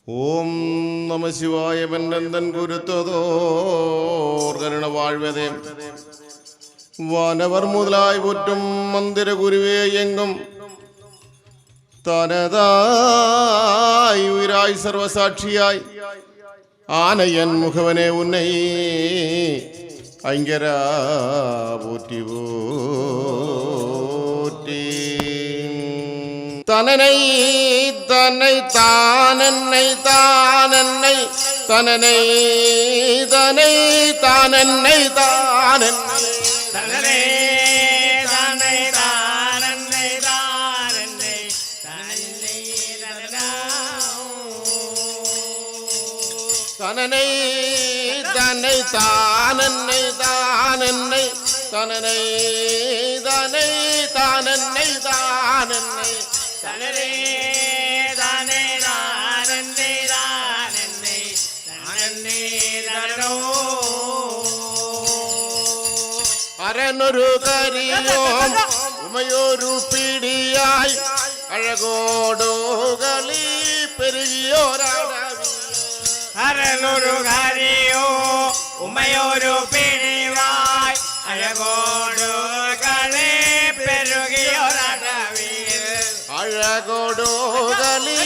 ഓം നമ ശിവായ. പന്നന്തൻ കുരുത്തോർ കരുണ വാഴ്വതേ. വാനവർ മുതലായി പോറ്റും മന്ദിര ഗുരുവേ എങ്കും തനതായി ഉയരായി സർവസാക്ഷിയായി ആനയൻ മുഖവനെ ഉന്നൈ ഐങ്കര പോറ്റി പോറ്റി. തനനൈ തനൈ താനന്നൈ താനന്നൈ തനനൈ തനൈ താനന്നൈ താനന്നൈ തനനൈ തനൈ താനന്നൈ താനന്നൈ തനനൈ തനനൈ തനൈ താനന്നൈ താനന്നൈ തനനൈ തനൈ താനന്നൈ താനന്നൈ തനനൈ തനൈ താനന്നൈ താനന്നൈ തനനൈ തനനോ. അരനൊരു കരിയോം ഉമയൊരു പിടിയായി അഴകോടോ കളി പെരുകിയോരടവി. അരനൊരു കരിയോ ഉമയൊരു പിടിവായ് അഴകോടു കളി പെരുകിയൊരടവിൽ. അഴകോടോ കളി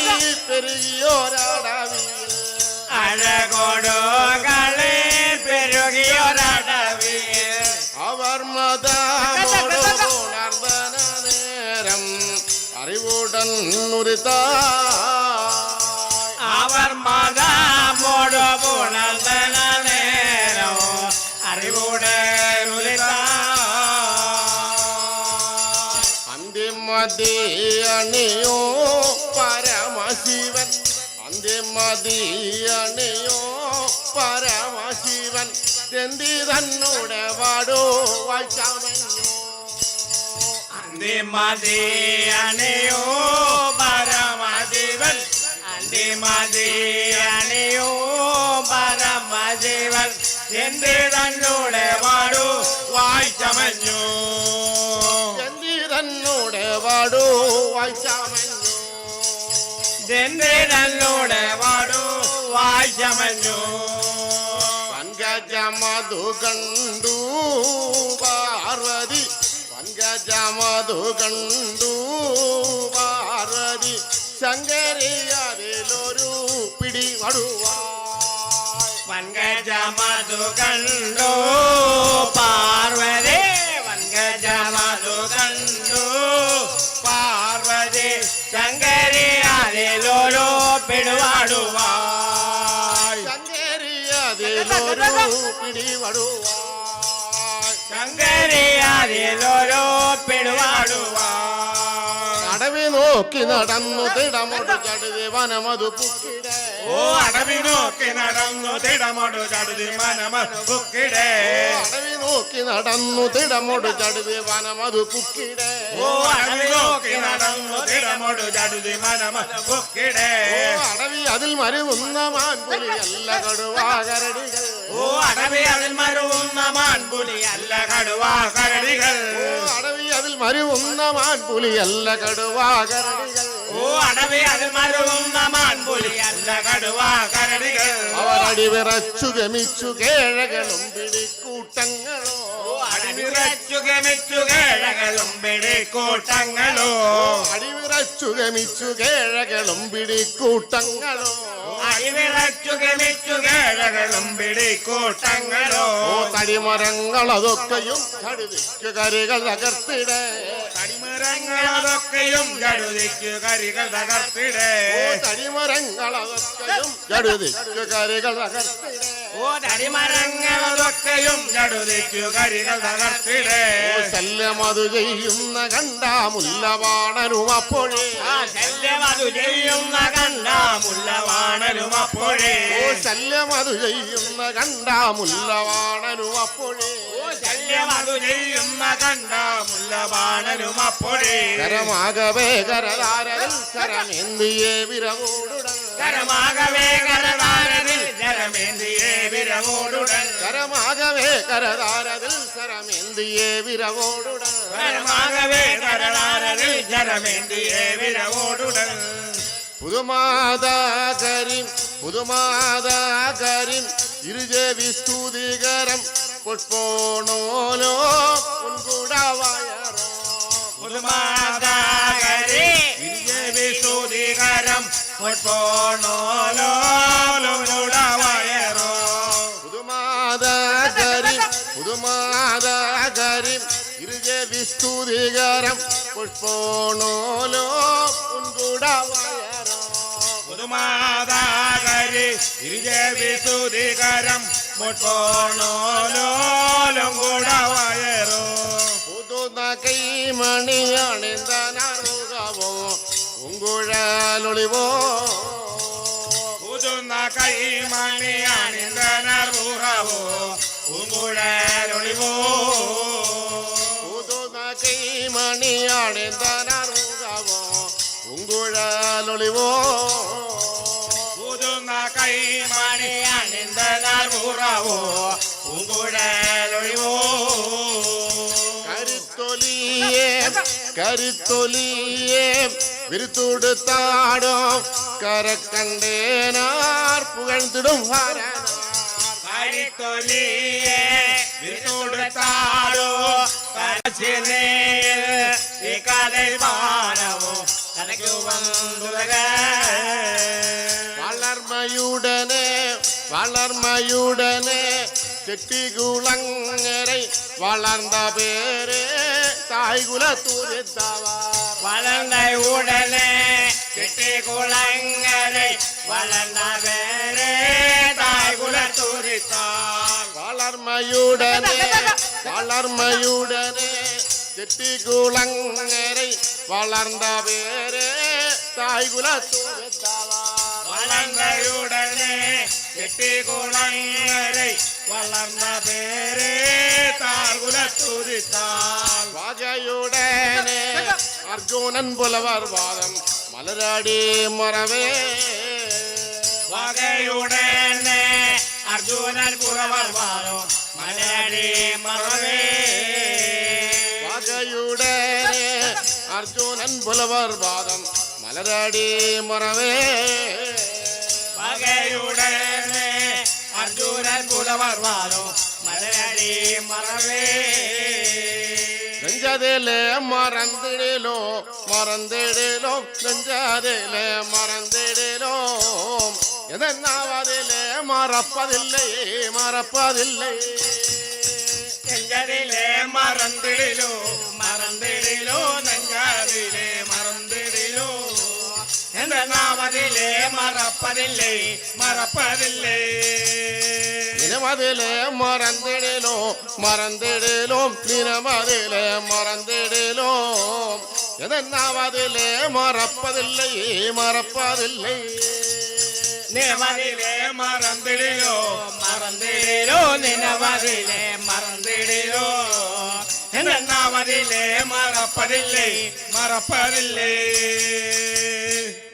പെരുകിയോരടവി. അഴകോടു കളി പെരുകിയൊരടവിൽ. അവർ മതമോടുണർന്ന നേരം അറിവുടൻ നുരിത. അവർ മതമോടു പുണർന്ന നേരം അറിവുടെ അന്തിമതിയണിയോ പരമശിവൻ. അന്തിമതിയണിയോ പരമശിവൻ. ചെന്തി തന്നൂടെ വാടോ വാഴ്ചമഞ്ഞോ. അന്തിമതിയണിയോ പരമശിവൻ. അന്തിമതിയണിയോ പരമശിവൻ. ചെന്തി തന്നൂടെ വാടു വാഴ്ചമഞ്ഞു. ചെന്തി തന്നൂടെ വാടോ വാഴ്ചമഞ്ഞോ. ചെന്തി തന്നൂടെ വാടു വാഴ്ചമഞ്ഞു. പങ്കജമധു കണ്ടു പാർവതി. പങ്കജമധു കണ്ടു പാർവതി. ശങ്കരിയതിലൊരു പിടി വടുവായി. പങ്കജമധു കണ്ടു പാർവതി. പങ്കജമധു കണ്ടു പാർവതി. ശങ്കരി അതിലൊരു പിടിവാടുവായി. ശങ്കരിയതിലൊരു പിടി വടുവായി. ശങ്കരി അതിലൊരു പിടിവാടുവായി. അടവി നോക്കി നടന്നു തിടമൊടു ചടുതി വനമതു പുക്കിടെ. ഓ അടവി നോക്കി നടന്നു തിടമൊടു ചടുതി മനമതു പുക്കിടെ. അടവി നോക്കി നടന്നു തിടമൊടു ചടുതി വനമതു പുക്കിടെ. ഓ അടവി നോക്കി നടന്നു തിടമൊടു ചടുതി മനമതു പുക്കിടെ. അടവി അതിൽ മരുവുന്ന മാൻപുലി അല്ല കടുവാ കരടികൾ. ഓ അടവി അതിൽ മരുവുന്ന മാൻപുലി അല്ല കടുവാ കരടികൾ. അടവി അതിൽ മരുവുന്ന മാൻപുലി അല്ല കടുവാ കരടികൾ. ഓ അടവി അതിൽ മരുവുന്ന മാൻപുലി അല്ല കടുവാ കരടികൾ. അവരടി വിറച്ചു ഗമിച്ചു കേഴകളും പിടിക്കൂട്ടങ്ങളോ. അടിവിറച്ചു ഗമിച്ചു കേഴകളും പിടിക്കൂട്ടങ്ങളോ. അടിവിറച്ചു ഗമിച്ചു കേഴകളും പിടിക്കൂട്ടങ്ങളോ. അടിവിറച്ചു ഗമിച്ചു കേഴകളും പിടിക്കൂട്ടങ്ങളോ. തടിമരങ്ങളതൊക്കെയും കടുതിക്കു കരികൾ തകർത്തിടെ. തടിമരങ്ങളതൊക്കെയും കടുതിക്കു കരികൾ തകർത്തിടെ. തടിമരങ്ങളതൊക്കെയും കടുതിക്കു കരികൾ തകർത്തിടെ. ഓ തടിമരങ്ങളതൊക്കെയും കടുതിക്കു കരികൾ തകർത്തിടെ. ശല്യമതു ചെയ്യുന്ന കണ്ട മുല്ലവാണനും അപ്പോഴേ. ശല്യമതു ചെയ്യുന്ന കണ്ട മുല്ലവാണനും അപ്പോഴേ. ശല്യമതു ചെയ്യുന്ന കണ്ട മുല്ലവാണനും അപ്പോഴേ. ശല്യമതു ചെയ്യുന്ന കണ്ട മുല്ലവാണനും അപ്പോഴേ. കരമാകവേ കരതാരൽ കരമേന്തിയേ വിരവോടുടൻ. കരമാകവേ കരതാരതിൽ ജരമേന്തിയേ വിരവോടുടൻ. കരമാകവേ കരതാരതിൽ കരമേന്തിയേ വിരവോടുടൻ. കരമാകവേ കരതാരതിൽ ജരമേന്തിയേ വിരവോടുടൻ. പുതുമാതാകരിം ഇരുജവി സ്തുതികരം പൊട്പോണോലോ ഉൻകുടവയറോ പുതുമാതാകരി ഇരുജവി സ്തുതികരം പൊട്പോണോലോ ഉൻകുടവയറോ പുതുമാതാകരിം ഇരുജവി സ്തുതികരം പൊട്പോണോലോ ഉൻകുടവയറോ പുതുമാതാകരി ഇരുജവി സ്തുതികരം പൊട്പോണോലോ ഉൻകുടവയറോ പുതുന കൈമണിയണിന്തനറുകവോ ഉങ്കുഴലൊളിവോ പുതുന്ന കൈമണിയണിന്തനറുകവോ ഉങ്കുഴലൊളിവോ പുതുന കൈമണിയണിന്തനറുകവോ ഉങ്കുഴലൊളിവോ പുതുന്ന കൈമണിയണിന്തനറുകവോ ഉങ്കുഴലൊളിവോ കരുത്തൊലിയേ വിരുത്തുടുത്താടോ കരക്കണ്ടേനാർ പുകഴ്ന്നിടും കരിത്തൊലിയെ വിരുത്തുടുത്താടോ കരച്ചിനേൽ ഈ കലൈവാനവോ കനക്കു വന്നുലക വളർമയുടനെ செட்டிகுளங்கரை வளர்ந்த பேரே தாய்குலத்துரித்தவா வளர்ந்த உடனே செட்டிகுளங்கரை வளர்ந்த பேரே தாய்குலத்துரித்தாள் வளர்மையுடனே செட்டிகுளங்கரை வளர்ந்த பேரே தாய்குலத்துரித்தவா வளர்ந்தயுடனே செட்டிகுளங்கரை வளர்ந்த பேரே தாழ்குலத்துரித்தாள் வாகையுடனே அர்ஜுனன் புலவர் வாதம் மலராடி மரவே வகையுடனே அர்ஜுனன் புலவர் வாதம் மலராடி மரவே வாகையுடனே அர்ஜுனன் புலவர் வாதம் மலராடி மரவே வகையுடனே அர்ஜுனன் புலவர் வாதம் மலராடி மரவே நெஞ்சதிலே மறந்திடலோ நெஞ்சதிலே மறந்திடலோ எதனாவதிலே மறப்பதில்லை நெஞ்சதிலே மறந்திடலோ நெஞ்சதிலே மறந்திடலோ என்ற நாவதிலே மறப்பதில்லை நினமதிலே மறந்திடலோ நினமதிலே மறந்திடலோ எதனாவதிலே மறப்பதில்லை நினவதிலே மறந்திடலோ நினவதிலே மறந்திடலோ என்ற நாவதிலே மறப்பதில்லை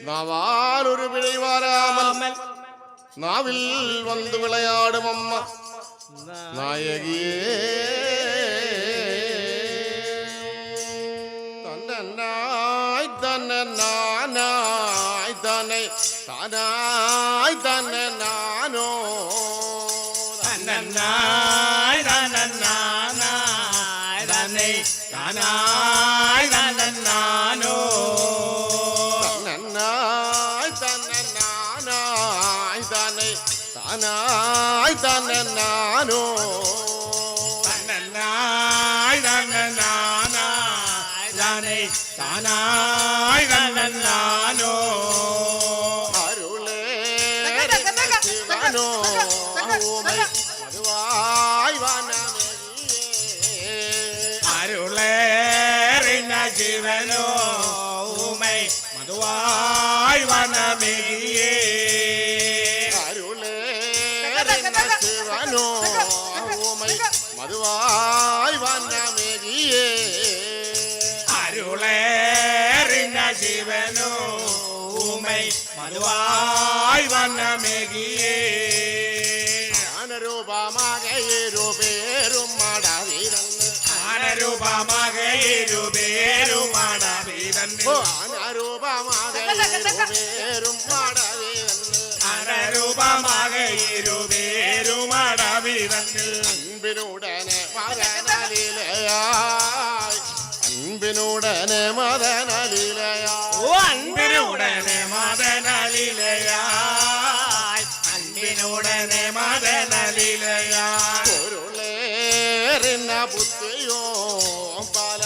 நாவால் ஒரு விடை வாராமல் நாவில் வந்து விளையாடும் அம்மா நாயகியே தன்னாய் தன்னை நானோ தன்னாய் நானோ தானாய் நானோ தானாய் நானோ அருளே சிவனோ மதுவாய் அருளேறின சிவனோ உமை மதுவாய் வனமியே சிவனோ உமை மதுவாய் வண்ணமேகியே அருளேறின சிவனோ உமை மதுவாய் வண்ணமேகியே ஞானரூபமாக இருபேரும் மாடாதீரன்னு ஞானரூபமாக இருபேரும் மாடாதீரன்னு ஞானரூபமாக ഇരുവേരും മടവിതന്നിൽ അനരൂപമാക ഇരുവേരുമടവിതന്നിൽ അൻപിനുടനെ മദനലീലയായി അൻപിനുടനെ മദനലീലയായി ഓ അൻപിനുടനെ മദനലീലയായി അൻപിനുടനെ മദനലീലയായി പൊരുളേറിന ബുദ്ധിയോ പല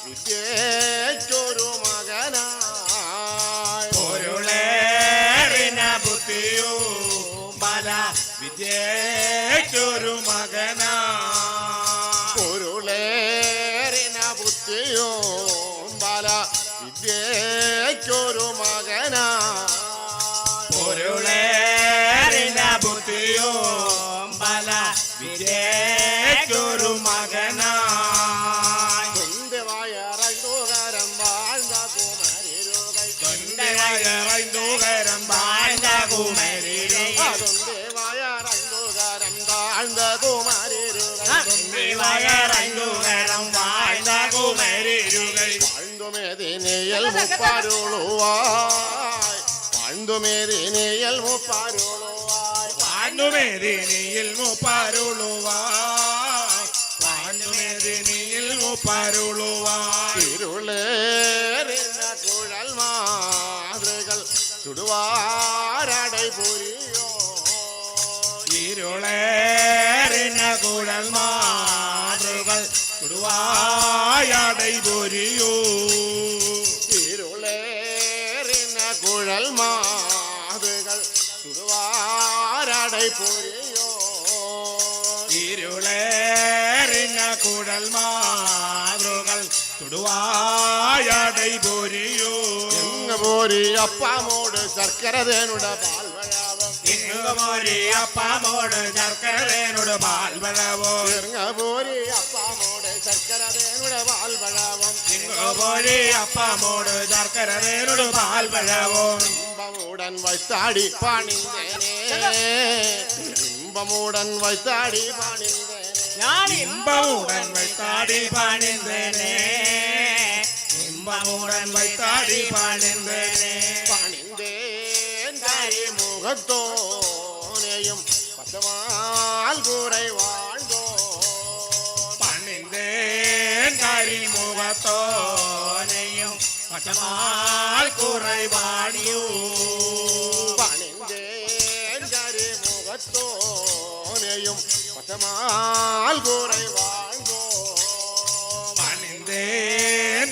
വിദ്യയ്ക്കൊരു മകനായി പൊരുളേറിന ബുദ്ധിയോ ബല വിദ്യയ്ക്കൊരു മകനാ പൊരുളേറിന ബുദ്ധിയോ പല വിദ്യയ്ക്കൊരു മകനായി പൊരുളേറിന ബുദ്ധിയോ ബല വിദ്യയ്ക്കൊരു മകനാ വയറൈതോകരം വാഴ്ന്ന കുമരിരുകൈ വയറൈന്തോകരം വാഴ്ന്ന കുമരിരുകൈ വയറൈതോകരം താഴ്ന്ന കുമരിരുകൈ വയറൈന്തോകരം വാഴ്ന്ന കുമരിരുകൈ വാഴ്ന്നുമേതിനിയൽ മുപ്പാരുളുവായ് വാഴ്ന്നുമേതിനിയൽ മുപ്പാരുളുവായ് പാണ്ടുമേദിനിയിൽ മുപ്പാരുളുവായ് പാണ്ടുമേദിനിയിൽ മുപ്പാരുളുവായ് ഇരുളേറിന കുഴൽ മാതൃകൾ ചുടുവാരടൈ പൊരിയോ ഇരുളേറിന കുഴൽ മാതൃകൾ ചുടുവായടൈ പൊരിയോ ഇരുളേറിന കുഴൽ മാതൃകൾ ചുടുവാരടൈ പൊരിയോ ഇരുളേറിന കുഴൽ മാതൃകൾ ചുടുവായടൈ പൊരിയോ എങ്ങ് പോരി അപ്പാമോട് ശർക്കരതേനുട പാൽവഴാവം ഇങ്ങുമൊരി അപ്പാമോട് ശർക്കരേനോട് പാൽവഴവോ എങ്ങ് പോരി അപ്പാമോട് ശർക്കരതേനുട പാൽവഴാവം ഇങ്ങുമൊരി അപ്പാമോട് ശർക്കരേനോട് പാൽവഴവോ ഇമ്പമുടൻ വൈത്താടി പണിന്തേനെ ഇമ്പമുടൻ വൈത്താടി പണിന്തേനെ ഞാൻ ഇമ്പമുടൻ വൈത്താടി പണിന്തേനെ ഇമ്പമുടൻ വൈത്താടി പണിന്തേനെ പണിന്തേൻ കരിമുഖത്തോനെയും പച്ചമാൽ കൂரை வாழ்ந்தோ പണിന്തേൻ കരിമുഖത്തോനെയും പച്ചമാൽ കുറവാണിയോ പണിന്തേൻ കരിമുഖത്തോനെയും പച്ചമാൽ കൂரை வாழ்ந்தோ പണിന്തേൻ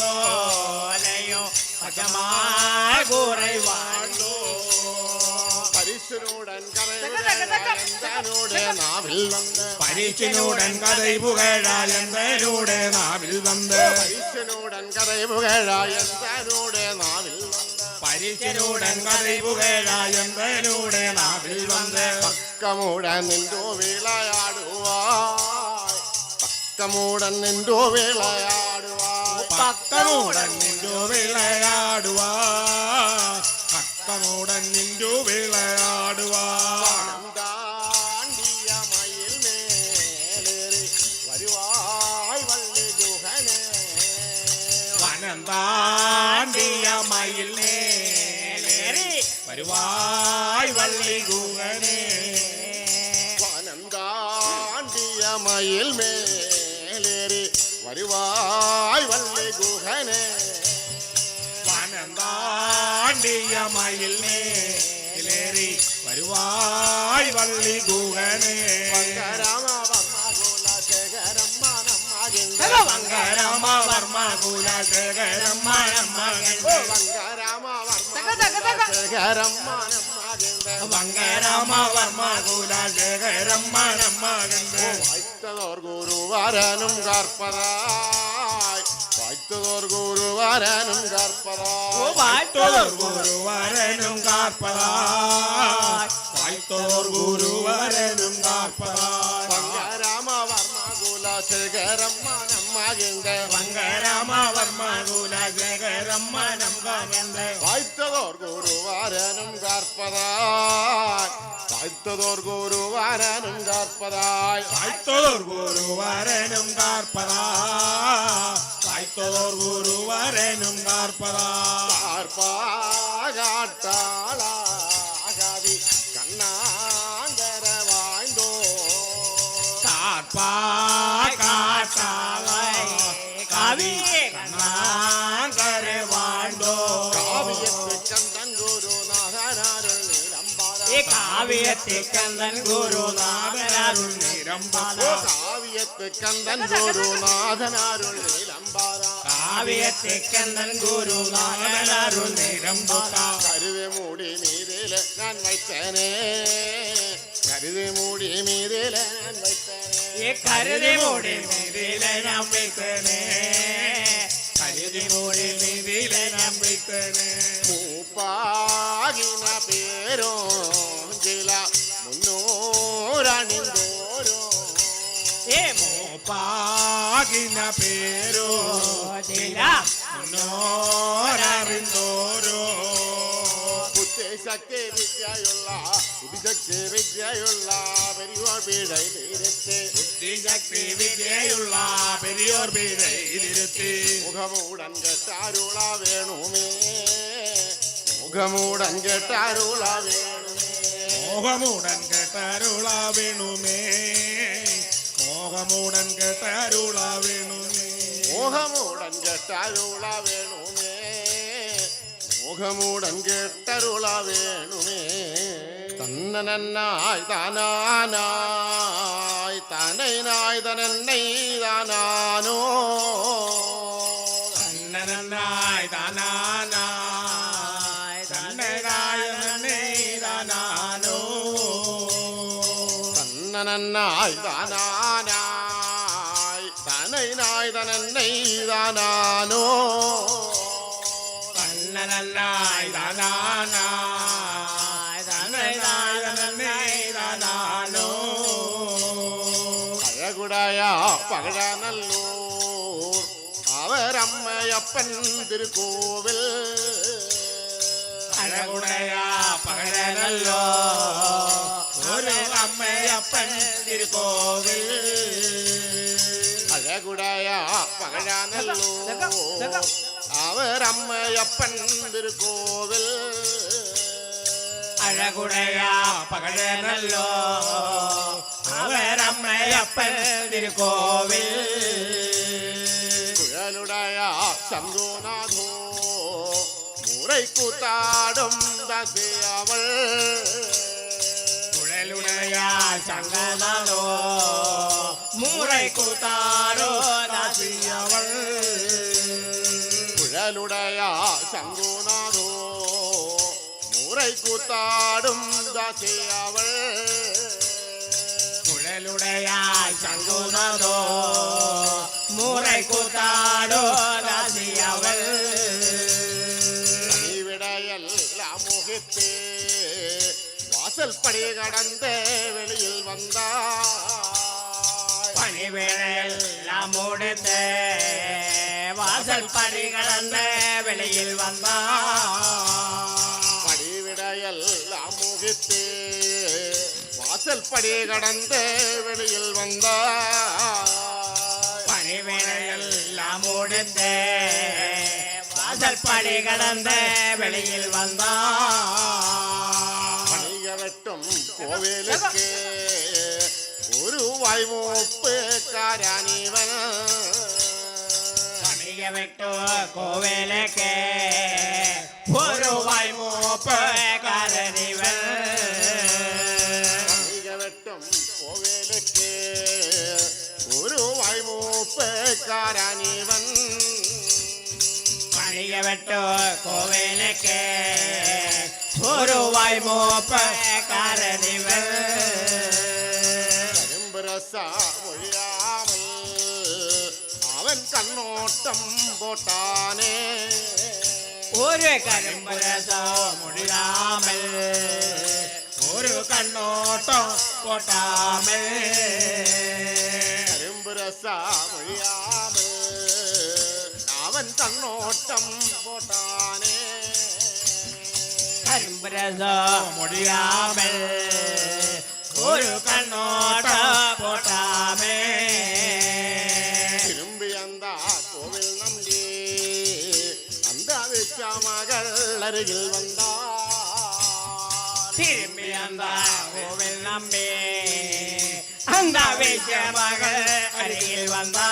കരിമുഖത്തോനെയും പച്ചമാൽ കുറവാണിയോ പരിശുനുടൻ കരയോടെ നാവിൽ വന്ന് പരിച്ചിനൂടൻ കഥൈ പുകഴായന്തനൂടെ നാവിൽ വന്ന് പരിശുനുടൻ കരയുകഴായന്തനോടെ നാവിൽ വന്ന് പരിച്ചിനൂടൻ കഥൈ പുകഴായന്തനൂടെ നാവിൽ വന്ന് പക്കമുടൻ നിന്തോ വിളയാടുവായ് പക്കമുടൻ നിന്തോ വിളയാടുവായ് പക്കമൂടൻ നിന്റു വിളയാടുവാ പക്കമൂടൻ നിന്റു വിളയാടുവാ താണ്ടിയ മയിൽ മേലേറി വരുവായ് വള്ളി ഗുഹനെ വനം താണ്ടിയ മയിൽ നേലേറി വരുവായ് വള്ളി ഗുഹനെ വനം താണ്ടിയ മയിൽ മേലേറി വരുവായ് വള്ളി ഗുഹനെ വനം താണ്ടിയ മയിൽ നേലേറി വരുവായ് വള്ളി ഗുഹനെ രാമവർമ്മകുലശേഖരം മനമ്മകിന്റെ വങ്കരാമവർമ്മ കുലശേഖരം മനമ്മകന്റെ വങ്കരാമവർമ്മകുലശേഖരം മനമ്മകിന്റെ വങ്കരാമവർമ്മ കുലശേഖരം മനമ്മകന്റെ വായ്ത്തതോർ ഗുരുവാരനും കർപ്പതായ് വായ്ത്തതോർ ഗുരുവാരനും കർപ്പതായ് വായ്ത്തോർ ഗുരുവരനും കാർപ്പതായ് വായ്ത്തോർ ഗുരുവരനും കാർപ്പതായ് വങ്കരാമവർമ്മകുലശേഖരം മനമ്മകിന്റെ വങ്കരാമവർമ്മ കുലശേഖരം മനമ്മകന്റെ വായ്ത്തതോർ ഗുരുവാരനും കർപ്പതായ് വായ്ത്തതോർ ഗുരുവാരനും കർപ്പതായ് വായ്ത്തോർ ഗുരുവരനും കാർപ്പതായ് വായ്ത്തോർ ഗുരുവരനും കാർപ്പതായ് കർപ്പാ அப்பா காட்டாவை கவி கண்ணாங்கரை வாழ்ந்தோ காவியத்து கந்தன் குருநாதனருள் நிரம்பாரா காவியத்தை கந்தன் குருநாதனருள் நிரம்பாரா காவியத்து கந்தன் குருநாதனருள் நிரம்பாரா காவியத்தை கந்தன் குருநாதனருள் நிரம்பாரா கருது மூடி மீதில நான் வைத்தனே கருது மூடி மீதில நான் வைத்தனே கருதி மூடி மீதில நம்பித்தனே கருதி மூடி மீதில நம்பித்தனே மூப்பாகின பேரும் ஜில முன்னோரணிந்தோரும் பாகின பேரோ നോരറിന്തോരോ புத்தே சக்தி வித்யாயுள்ள புதிசக்தி வித்யாயுள்ள பெரியோர் பீடை தீரத்தே ബുദ്ധിശക്തി വിദ്യയുള്ള പെരിയോർ പീഠ ഇതിരുത്തി முகமூடன் கேட்டாருளா வேணுமே முகமூடன் கேட்டாருளா வேணுமே മോഹമൂടൻ കേട്ടരുള വീണുമേ മോഹമൂടൻ കേട്ടരുള വീണുമേ மோகமுடன் கேட்டருள வேணுமே மோகமுடன் கேட்டருள வேணுமே தன்னனாய் தானானாய் தனை நாய் தனன்னை தானானோ തന്നനായി താനാനായി തന്നനായി താനാനോ தன்னனாய் தானானாய் தனை நாய் தனன்னை தானானோ തന്നനായി താനാനായി തന്നനായി താനാനോ அழகுடையா பகடாநல்லூர் அவர் அம்மையப்பன் திருக்கோவில் അഴകുടയ പകരനല്ലോ ഒരു അമ്മയപ്പൻ തിരുക്കോവിൽ அழகுடையா பகடாநல்லூர் அவர் அம்மையப்பன் திருக்கோவில் അഴകുടയ പകരനല്ലോ അവരമ്മയപ്പൻ തിരുക്കോവിൽ குழலுடையா சங்குநாதோ முறை கூத்தாடும் தசி அவள் കുഴലുടയ ശങ്കനാഥോ മൂറൈ കൂത്താരോ ദാസിയവൾ குழலுடையா சங்குநாதோ முறை கூத்தாடும் தசி அவள் കുഴലുടയ ശങ്കുനാഥോ മൂറൈ കൂത്താരോ ദാസിയവൾ விடையெல்லாம் முகித்து வாசல் படி கடந்த வெளியில் வந்தாய் പണിവേളയെല്ലാം മൂടുത്ത് വാസൽ പടി കടന്ന് വെളിയിൽ വന്ന படிவிடையெல்லாம் முகித்து வாசல் படி கடந்த வெளியில் வந்தாய் പണിവേളയെല്ലാം മൂടുത്ത് വാസൽ പടി കടന്ന് വെളിയിൽ വന്ന பணிக வெட்டும் கோவிலுக்கு ஒரு வாய்மூப்பு காரானிவன் പണിക വിട്ടു കോവിലേക്ക് ഒരു വൈമൂപ്പ് കാരനിവൻ பணிக வெட்டும் கோவிலுக்கு ஒரு வாய்மூப்பு காரானிவன் പണിക വിട്ടു കോവിലേക്ക് ഒരു വൈമൂപ്പ് കാരനിവൻ கரும்புரசா மொழியாமல் அவன் கண்ணோட்டம் போட்டானே ഒരു കരിമ്പരസോ മുടിയാമൽ ഒരു കണ്ണോട്ടോ കൊട്ടാമൽ கரும்புரசா மொழியாமல் அவன் கண்ணோட்டம் போட்டானே കരിമ്പരസോ മുടിയാമൽ ഒരു കണ്ണോട്ടോ കൊട്ടാമേ திரும்பி அந்த கோவில் நம்பி அந்த விச்ச மகள் அருகில் வந்தார் തിരുമ്പി അന്ത കോവിൽ നമ്മേ அந்த வைச்ச மகள் அருகில் வந்தா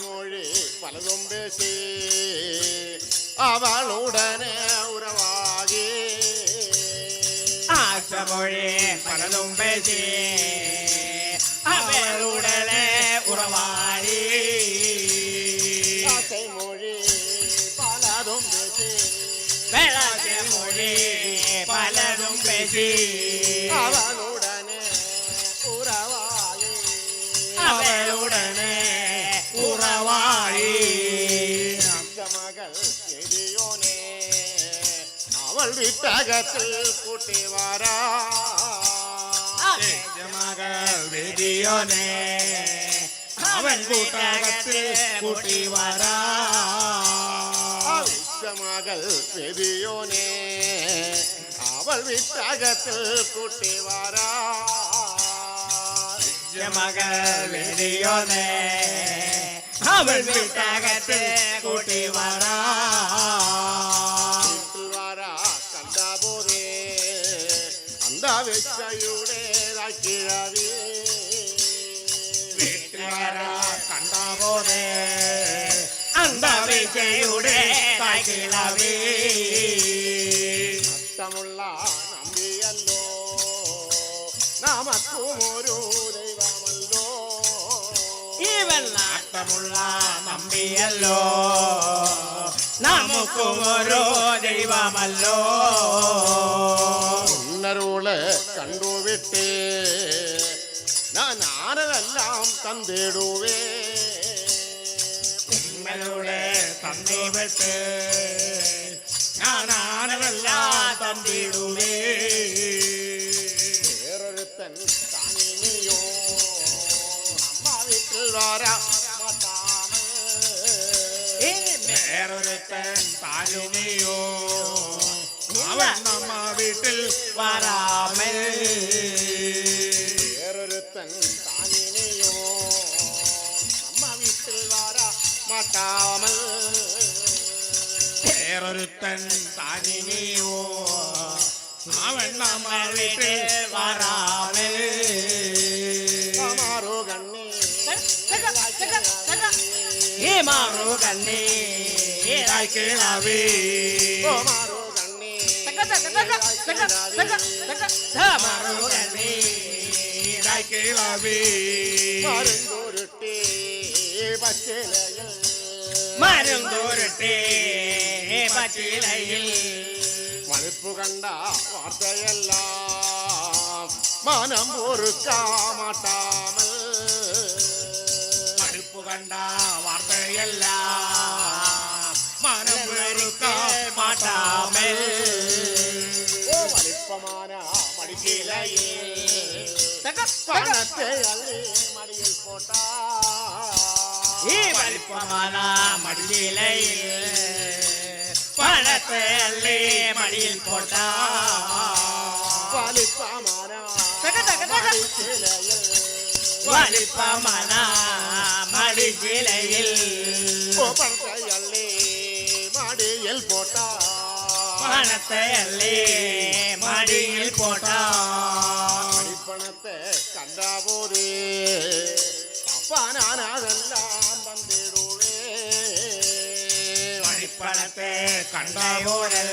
மொழி பலதும் பேசி அவளுடனே உறவாகி ஆசமொழி பலதும் பேசி அவளுடனே உறவாடி ஆசை மொழி பலதும் பேசி வேளாசை மொழி பலதும் பேசி அவளுடனே உறவாகி அவளுடனே உறவாடி மகள் எரியோனே அவள் விட்டகத்தில் கூட்டி வாரா மகள் வெறியோனே அவன் கூட்டகத்தில் கூட்டி வரா மகள் எரியோனே அவள் விட்டகத்தில் கூட்டி வாரா மகள் வெறியோனே அவள் வீட்டகத்தில் கூட்டி வரா வாரா கண்ட போதே அந்த வெச்சையுடே கிழவி வீட்டு வரா கண்ட போதே அந்த வீச்சையுடே தாய்கிழவி അർത്ഥമുള്ള നമ്പിയല്ലോ നമുക്കും ഒരു ദൈവമല്ലോ ഇവൻ നാട്ടമുള്ള നമ്പിയല്ലോ നമുക്കും ഓരോ ദൈവമല്ലോ ഉന്നരുള് കണ്ടുവിട്ട് ഞാൻ ആരെല്ലാം തന്നിടുവേ നിങ്ങളുടെ തന്നി വിട്ട് ഞാനാണെല്ലാം തന്നിടുവേ വേറൊരുത്തൻ താനിനിയോ നമ്മ വീട്ടിൽ വരാ വേറൊരുത്തൻ താലിനിയോ അവൻ നമ്മ വീട്ടിൽ വരാമേ വേറൊരുത്തൻ താനിനിയോ നമ്മ വീട്ടിൽ വരാ മാട്ടാമൽ വേറൊരുത്തൻ താനിനിയോ അവൻ നമ്മ വീട്ടിൽ വരാമേ മാറു കണ്ണി ഈ മാറു കണ്ണി കിളവി മാറു കണ്ണി മാറു കണ്ണി കിളവി മരുന്നുരുട്ടി പച്ചിലയിൽ മരം തോരട്ടെ പച്ചിലയിൽ മടുപ്പു കണ്ട വാർത്തയെല്ലാം മനം പൊറുക്കാമാട്ടാമൽ മടുപ്പ് കണ്ട വാർത്തയെല്ലാം മനം വെറുക്കാൻ മാട്ടാമേ വലിപ്പമാന മടിക്കിലയിൽ പണത്തെ അള്ളി മടിയിൽ പോട്ടാ ഈ വലിപ്പമാന മടിയിലയിൽ പണത്തെ അല്ലേ മടിയിൽ പോട്ടാ വലിപ്പമാന മടിക്കിലയിൽ വലിപ്പമാന മടിയിലയിൽ പണത്തെ അള്ളി മടിയിൽ പോട്ടാ പണത്തെ അല്ലേ മടിയിൽ പോട്ടാ പണത്തെ കണ്ട പോരേ അപ്പാനാനതെല്ലാം തന്നിടുവേ പണത്തെ കണ്ടപോലെ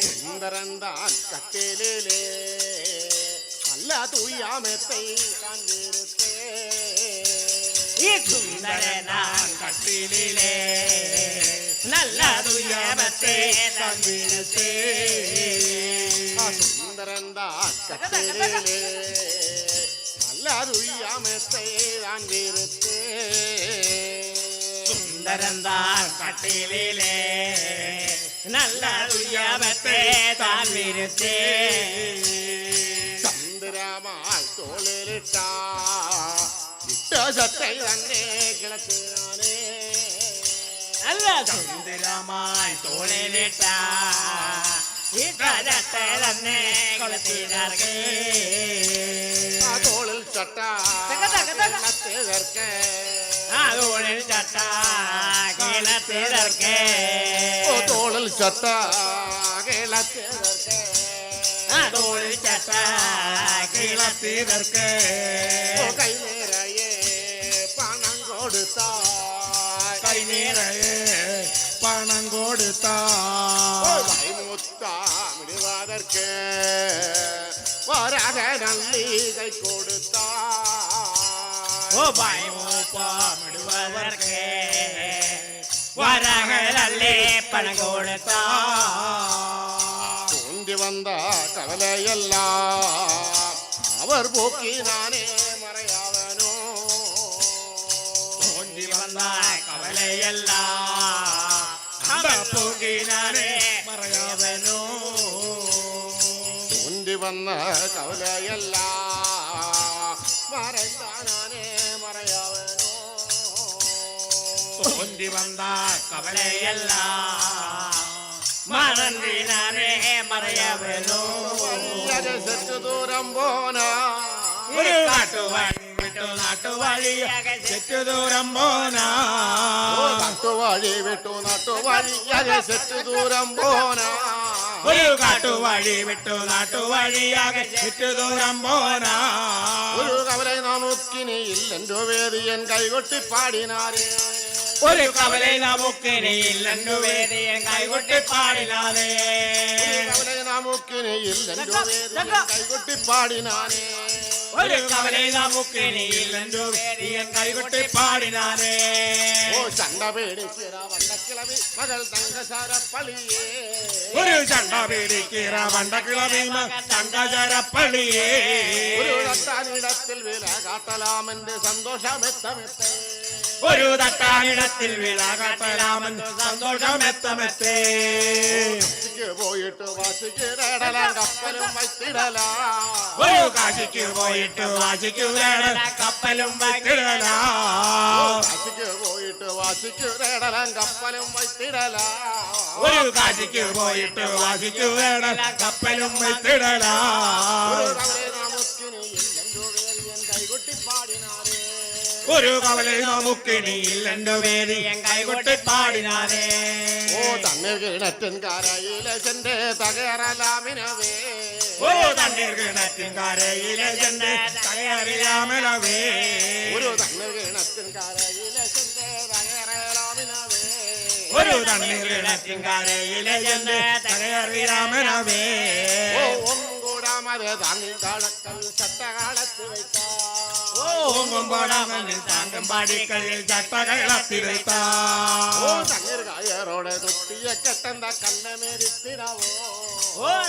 സുന്ദരൻ താൻ കട്ടിലേ നല്ല തുയ്യാമത്തെ കണ്ടിരുത്തേ ഈ സുന്ദരനാൻ കട്ടിലേ നല്ല ദുര്യാമത്തെ തന്നിരുത്തേ സുന്ദരൻ താൻ കട്ടിലേ നല്ല തുയ്യാമത്തെ കണ്ടിരുത്തേ സുന്ദരൻ താൻ കട്ടിലേ നല്ല ദുര്യാമത്തെ തന്നിരുത്തേ ചന്ദ്രമായി തോളിലിട്ട ഇട്ടത്തെ തന്നെ കിളത്തിനാനേ നല്ല സുന്ദരമായി തോളിലിട്ട ഇട്ടത്തെ തന്നെ കൊളുത്തിനർക്കേ ആ തോളിൽ ചട്ട കിളത്തിനർക്കേ ആ തോളിൽ ചട്ട കിളത്തിനർക്കേ ഓ തോളിൽ ചട്ട കിളത്തിയതർക്ക് തോളിച്ചട്ട കിളത്തിയതർക്ക് കൈ നിറയെ പണം കൊടുത്താൽ കൈ നിറയെ പണം കൊടുത്താ മുത്താമിടുവതற்கு വരാക നല്ലി കൈ കൊടുത്താൽ മൂപ്പമിടുവർക്ക് വരകളല്ലേ പണം കൊടുത്താ തോണ്ടി വന്ന കവലയെല്ലാം അവർ പോക്കിനാനേ മറയാവനോ തോണ്ടി വന്ന കവലയെല്ലാം പോകിനാനേ മറയാവനോ തോണ്ടി വന്ന കവലയെല്ലാം മറയാനാനേ മറയാവനോ തോണ്ടി വന്ന കവലയെല്ലാം മറന്നിനാനേ മറയാവനോ സറ്റു ദൂരം പോനാ ഒരു കാട്ടുവഴി വിട്ടു നാട്ടുവഴിയാകെ ചെറ്റു ദൂരം പോനാ നാട്ടുവഴി വിട്ടു നാട്ടുവഴിയാകെ സറ്റു ദൂരം പോനാ ഒരു കാട്ടുവഴി വിട്ടു നാട്ടുവഴിയാകെ ചെറ്റു ദൂരം പോനാ ഒരു കവല നമുക്കിനി ഇല്ലെന്തോ വേദിയൻ കൈകൊട്ടി പാടിനാരേ ഒരു കവല നമുക്കിനിയില്ലെന്നു വേദിയൻ കൈകൊട്ടി പാടിനാനേ കവല നമുക്കിനി ഇല്ലെന്തോ വേദിയൻ കൈകൊട്ടി പാടിനാരേ ഒരു കവല നമുക്കിനിയില്ലെന്നു വേദിയൻ കൈകൊട്ടി പാടിനാനേ ഓ ചണ്ട പേടിച്ചിറ വണ്ടക്കിളവി മകൾ തങ്കസാര പളിയേ ഒരു ചണ്ട പേടിക്കീറ വണ്ടക്കിളവി തങ്കചരപ്പള്ളിയേ ഒരു തട്ടാനിടത്തിൽ വില കാട്ടലാമെന്റെ സന്തോഷമെത്തമെത്തേ ഒരു തട്ടാനിടത്തിൽ വിള കാട്ടലാമെന്ന് സന്തോഷമെത്തമെത്തേ കാശിക്ക് പോയിട്ട് വാശിക്ക് നേടലാം കപ്പലും വൈത്തിടലാ ഒരു കാശിക്ക് പോയിട്ട് വാശിക്ക് വേണം കപ്പലും വൈത്തിടലാ കാശിക്ക് പോയിട്ട് വാശിക്ക് നേടലാം കപ്പലും വൈത്തിടലാ ഒരു കാശിക്ക് പോയിട്ട് വാശിക്ക് വേണം കപ്പലും വൈത്തിടലാ ഒരു കവലെ നമുക്കിനി ഇല്ലെന്തോ വേദിയൻ കൈകൊട്ടി പാടിനാരേ ഒരു കവല നമുക്കിനിയില്ലെന്റെ വേദിയൻ കൈകൊട്ടി പാടിനാനേ ഓ തണ്ണീർ കിണറ്റൻ കാരയിലെ തകരലാമിനവേ ഓ തണ്ണീർ കിണറ്റിൻ കരയിലെ ചെന്ന് തകയറിയാമലവേ ഒരു തണ്ണീർ കിണറ്റൻ കാരയിലെ തകരലാമിനവേ ഒരു തണ്ണീർ കിണറ്റിൻ കരയിലെ ചെന്ന് തകയറിയാമലവേ ഓ ഒന്നുകൂടാമത് താങ്ങി കടക്കൽ ചട്ടകാലത്ത് വയ്ക്കാം ഓങ്കുംപാടാമനിൽ താങ്കം പാടിക്കലിൽ ചട്ടകളത്തിലെത്താ ഓ തണ്ണീർ കായറോടെ തൊട്ടിയെ കെട്ടണ്ട കണ്ണമേരിത്തിടാവോ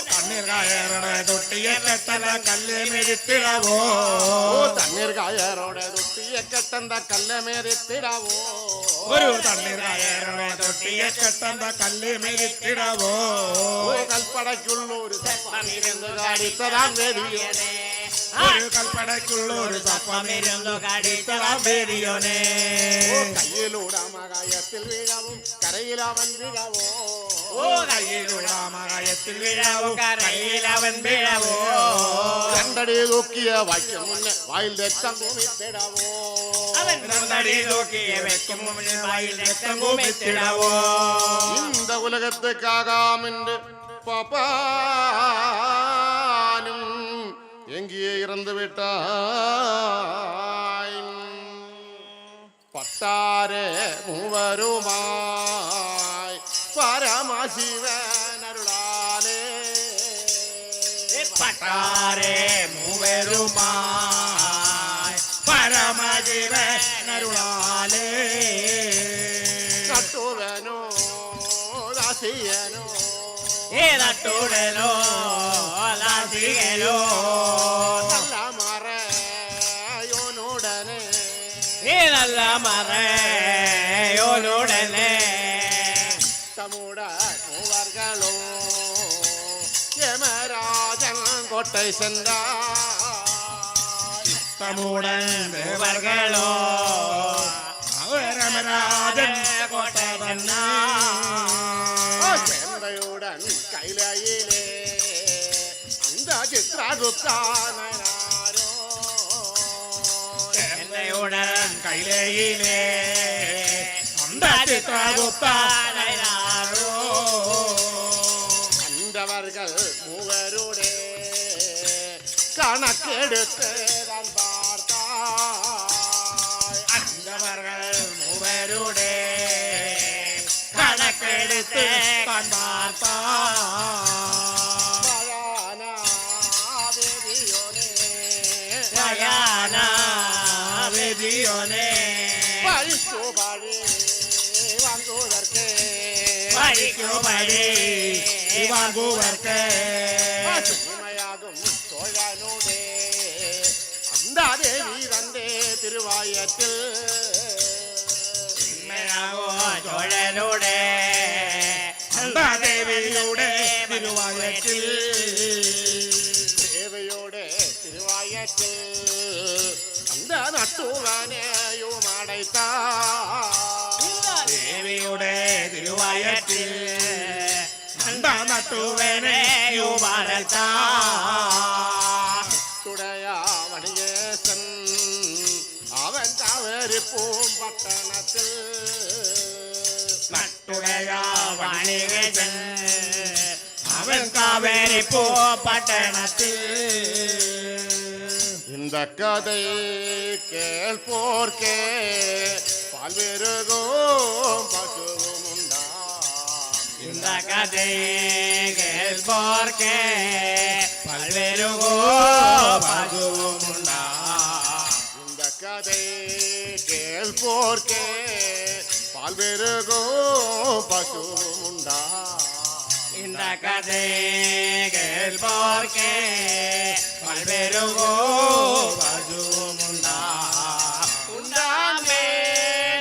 തണ്ണീർ കായറുടെ തൊട്ടിയെ കെട്ടല കല്ല് മെരുത്തിടവോ ഓ തണ്ണീർ കായറോടെ തൊട്ടിയെ കെട്ടണ്ട കല്ലമേരിത്തിടാവോ ഒരു തണ്ണീർ കായറുടെ തൊട്ടിയെ കെട്ടണ്ട കല്ല് മെരുത്തിടവോ ഓ കൽപ്പടയ്ക്കുള്ള ഒരു സപ്പമിരുന്ന് കാടിത്തരാൻ വേദിയനെ ഒരു കൽപ്പടയ്ക്കുള്ള ഒരു സപ്പമിരുന്നു കടിത്തളാം വേദിയോനെ ഓ കയ്യിലൂടാമകായത്തിൽ വീഴവും കരയിലവൻ വീഴവോ ഓ കയ്യിലൂടാമകയത്തിൽ വീഴാവോ കരയിലവൻ വീഴവോ രണ്ടടി തൂക്കിയ വാക്യം മുന്നേ വായിൽ രക്തം ഭൂമിത്തിടവോ അവൻ രണ്ടടി നോക്കിയ വെക്കും മുന്നിൽ വായിൽ രക്തം കുമിത്തിടവോ இந்த உலகத்துக்காகாமென்று பாப்பானும் எங்கே இறந்து விட்டாய் பட்டாரே மூவருமாய் பரமசிவன் அருளாலே പട്ടാരേ മൂവരുമായി പരമജീവനരുളാലേ நட்டுவனோ தாசியனோ ഏതട്ടുടലോ ലാസികലോ நல்ல மறையோனுடனே ഏതല്ല മറയോനുടനെ தமுட மூவர்களோ யமராஜன் கோட்டை சென்றார் തമൂടൻ ദേവർകളോ അവരമരാജൻ കോട്ട തന്നെ சேந்தையுடன் கைலையிலே அந்த சித்ரகுப்தானோ എന്നയുടൻ കൈലയിലേ അന്ത ചിത്രഗുപ്ത அந்த അന്തവர்கள் മൂവരുടെ കണക്കെടുത്ത് താൻ പാർത്തായ്. അന്തവர்கள் മൂവരുടെ കണക്കെടുത്ത് ഭയാനാവേദിയോനെ പഴിച്ചു പഴി വാങ്ങുവർക്ക് മയാകും തോഴനോടെ അന്താദേവി തന്റെ തിരുവായത്തിൽ ചോഴനോടെ ദേവിയുടെ തിരുവായത്തിൽ ദേവയുടെ തിരുവായത്തിൽ അന്ത നട്ടുവാനെയുമടൈത്ത ദേവിയുടെ തിരുവായത്തിൽ നട്ടുവേനയുമാരത്ത തുടയ വണികേശൻ അവൻ കാവേരിപ്പൂം പട്ടണത്തിൽ നട്ടുടയ വണികൻ അവൻ കാവേരിപ്പൂ പട്ടണത്തിൽ இந்த கதை கேள்போர்க்கே பல்வேறுகோம் பசுவும் உண்டா இந்த கதை கேள்போர்க்கே பல்வேறுகோ பசுவுமுண்டா இந்த கதை கேள்போர்க்கே பல்வேறுகோம் பசுவும் உண்டா இந்த கதை கேள்போர்க்கே பல்வேறுகோ பசுவுமுண்டா ഉണ്ടാമേ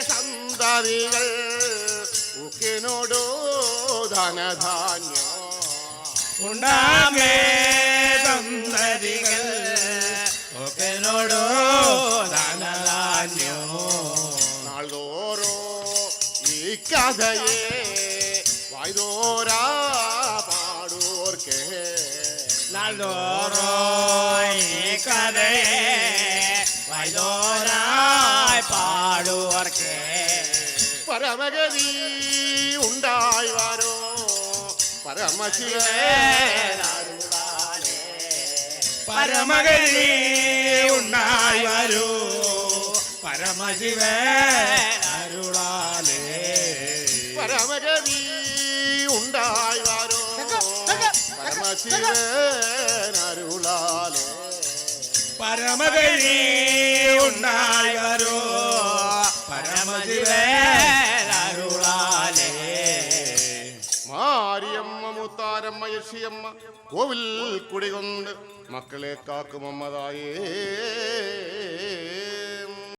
സന്തതികൾ ഉക്കിനോടു ധനധാന്യം ഉണ്ടാമേ സന്തതികൾ ഒക്കെനോടോ ധനധാന്യോ നാൾതോറോ ഈ കഥയെ വായ്തോരാ പാടൂർക്കേ നാൾതോറോ ഈ കഥയെ വൈദോരായി പാടുവർക്കേ പരമഗതി ഉണ്ടായി വരോ പരമശിവേ പരമഗതി ഉണ്ടായി വരൂ പരമശിവേ അരുളാലേ പരമഗതി ഉണ്ടായി വരോ പരമശിവേ അരുളാലേ പരമഗതി ഉണ്ടായി വരൂ പരമശിവേ അരുളാലേ മാരിയമ്മ മുത്താരമ്മ യക്ഷിയമ്മ കോവിൽ കുടികൊണ്ട് മക്കളെ കാക്കുമമ്മതായേ